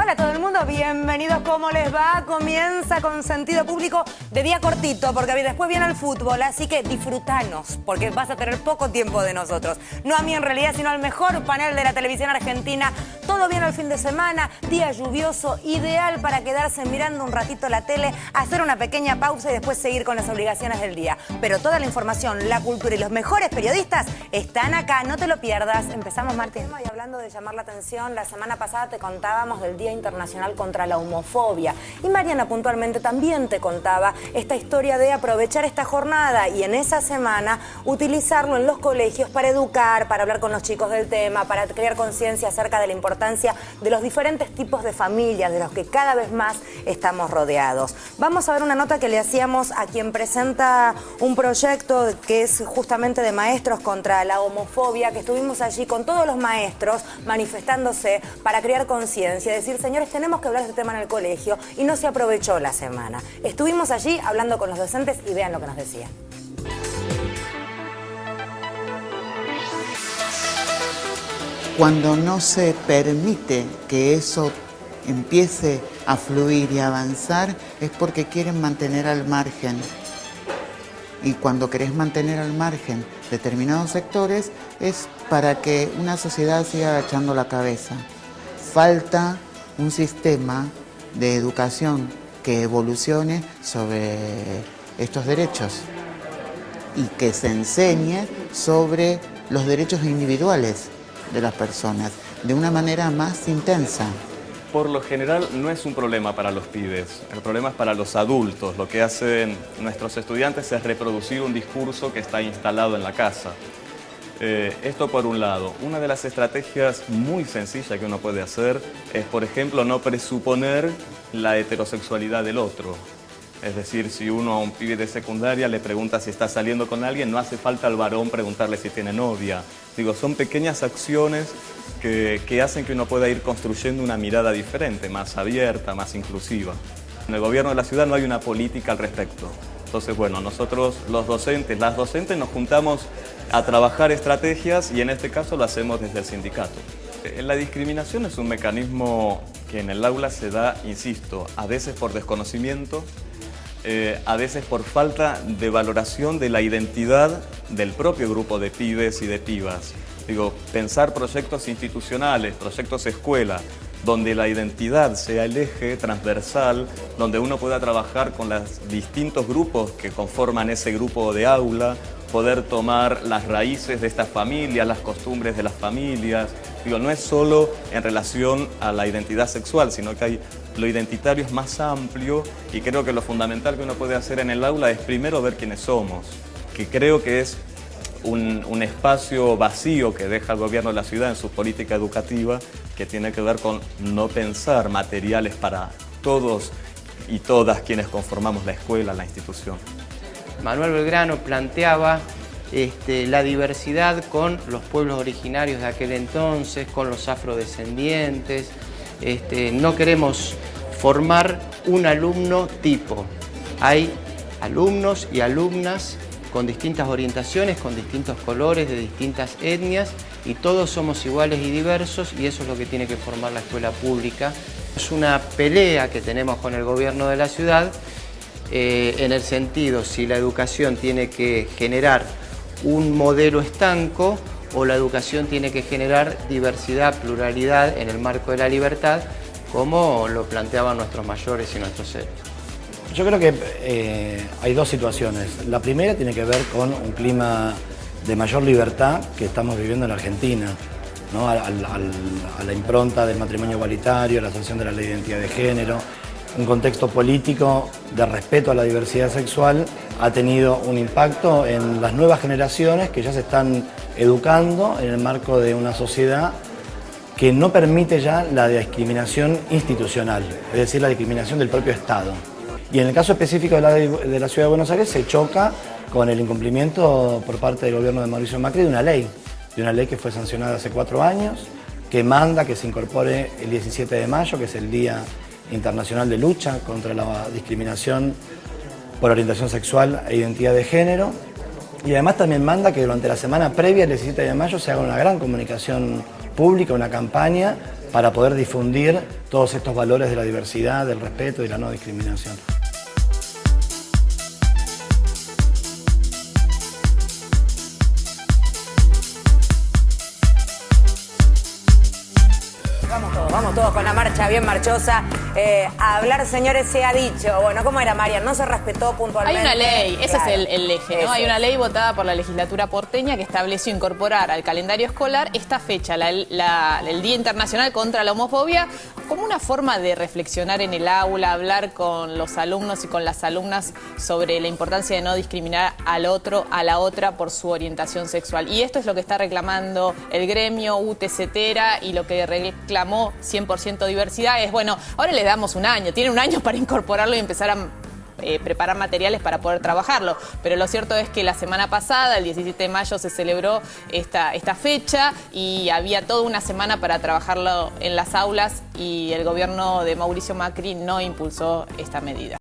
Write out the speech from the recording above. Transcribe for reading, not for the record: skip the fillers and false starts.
Hola a todo el mundo, bienvenidos, ¿cómo les va? Comienza con Sentido Público de día cortito, porque después viene el fútbol, así que disfrutanos, porque vas a tener poco tiempo de nosotros. No a mí en realidad, sino al mejor panel de la televisión argentina. Todo bien el fin de semana, día lluvioso, ideal para quedarse mirando un ratito la tele, hacer una pequeña pausa y después seguir con las obligaciones del día. Pero toda la información, la cultura y los mejores periodistas están acá, no te lo pierdas. Empezamos, Martín. Y hablando de llamar la atención, la semana pasada te contábamos del Día Internacional contra la Homofobia. Y Mariana puntualmente también te contaba esta historia de aprovechar esta jornada y en esa semana utilizarlo en los colegios para educar, para hablar con los chicos del tema, para crear conciencia acerca de la importancia de los diferentes tipos de familias, de los que cada vez más estamos rodeados. Vamos a ver una nota que le hacíamos a quien presenta un proyecto que es justamente de maestros contra la homofobia, que estuvimos allí con todos los maestros manifestándose para crear conciencia, decir, señores, tenemos que hablar de este tema en el colegio, y no se aprovechó la semana. Estuvimos allí hablando con los docentes y vean lo que nos decían. Cuando no se permite que eso empiece a fluir y a avanzar, es porque quieren mantener al margen. Y cuando querés mantener al margen determinados sectores, es para que una sociedad siga agachando la cabeza. Falta un sistema de educación que evolucione sobre estos derechos y que se enseñe sobre los derechos individuales de las personas de una manera más intensa. Por lo general no es un problema para los pibes, el problema es para los adultos. Lo que hacen nuestros estudiantes es reproducir un discurso que está instalado en la casa. Esto por un lado. Una de las estrategias muy sencillas que uno puede hacer es, por ejemplo, no presuponer la heterosexualidad del otro. Es decir, si uno a un pibe de secundaria le pregunta si está saliendo con alguien, no hace falta al varón preguntarle si tiene novia. Digo, son pequeñas acciones que hacen que uno pueda ir construyendo una mirada diferente, más abierta, más inclusiva. En el gobierno de la ciudad no hay una política al respecto. Entonces, bueno, nosotros los docentes, las docentes nos juntamos a trabajar estrategias y en este caso lo hacemos desde el sindicato. La discriminación es un mecanismo que en el aula se da, insisto, a veces por desconocimiento, a veces por falta de valoración de la identidad del propio grupo de pibes y de pibas. Digo, pensar proyectos institucionales, proyectos escuela, donde la identidad sea el eje transversal, donde uno pueda trabajar con los distintos grupos que conforman ese grupo de aula, poder tomar las raíces de estas familias, las costumbres de las familias. Digo, no es solo en relación a la identidad sexual, sino que lo identitario es más amplio y creo que lo fundamental que uno puede hacer en el aula es primero ver quiénes somos, que creo que es un espacio vacío que deja el gobierno de la ciudad en su política educativa, que tiene que ver con no pensar materiales para todos y todas quienes conformamos la escuela, la institución. Manuel Belgrano planteaba la diversidad con los pueblos originarios de aquel entonces, con los afrodescendientes. No queremos formar un alumno tipo. Hay alumnos y alumnas con distintas orientaciones, con distintos colores, de distintas etnias, y todos somos iguales y diversos, y eso es lo que tiene que formar la escuela pública. Es una pelea que tenemos con el gobierno de la ciudad, en el sentido si la educación tiene que generar un modelo estanco o la educación tiene que generar diversidad, pluralidad en el marco de la libertad, como lo planteaban nuestros mayores y nuestros héroes. Yo creo que hay dos situaciones. La primera tiene que ver con un clima de mayor libertad que estamos viviendo en Argentina, ¿no? A la impronta del matrimonio igualitario, la sanción de la ley de identidad de género, un contexto político de respeto a la diversidad sexual ha tenido un impacto en las nuevas generaciones que ya se están educando en el marco de una sociedad que no permite ya la discriminación institucional, es decir, la discriminación del propio Estado. Y en el caso específico de la Ciudad de Buenos Aires se choca con el incumplimiento por parte del gobierno de Mauricio Macri de una ley que fue sancionada hace 4 años, que manda que se incorpore el 17 de mayo, que es el Día Internacional de Lucha contra la Discriminación por Orientación Sexual e Identidad de Género, y además también manda que durante la semana previa al 17 de mayo se haga una gran comunicación pública, una campaña para poder difundir todos estos valores de la diversidad, del respeto y de la no discriminación. Vamos todos con la marcha bien marchosa. A hablar, señores, se ha dicho. Bueno, ¿cómo era, Marian? No se respetó puntualmente. Hay una ley, ese claro, es el eje, ¿no? eso. Hay una ley votada por la legislatura porteña que estableció incorporar al calendario escolar esta fecha, el Día Internacional contra la Homofobia, como una forma de reflexionar en el aula, hablar con los alumnos y con las alumnas sobre la importancia de no discriminar al otro, a la otra por su orientación sexual. Y esto es lo que está reclamando el gremio UTCTera, y lo que reclamó 100% diversidad es, bueno, ahora les damos un año, tienen un año para incorporarlo y empezar a preparar materiales para poder trabajarlo. Pero lo cierto es que la semana pasada, el 17 de mayo, se celebró esta fecha y había toda una semana para trabajarlo en las aulas, y el gobierno de Mauricio Macri no impulsó esta medida.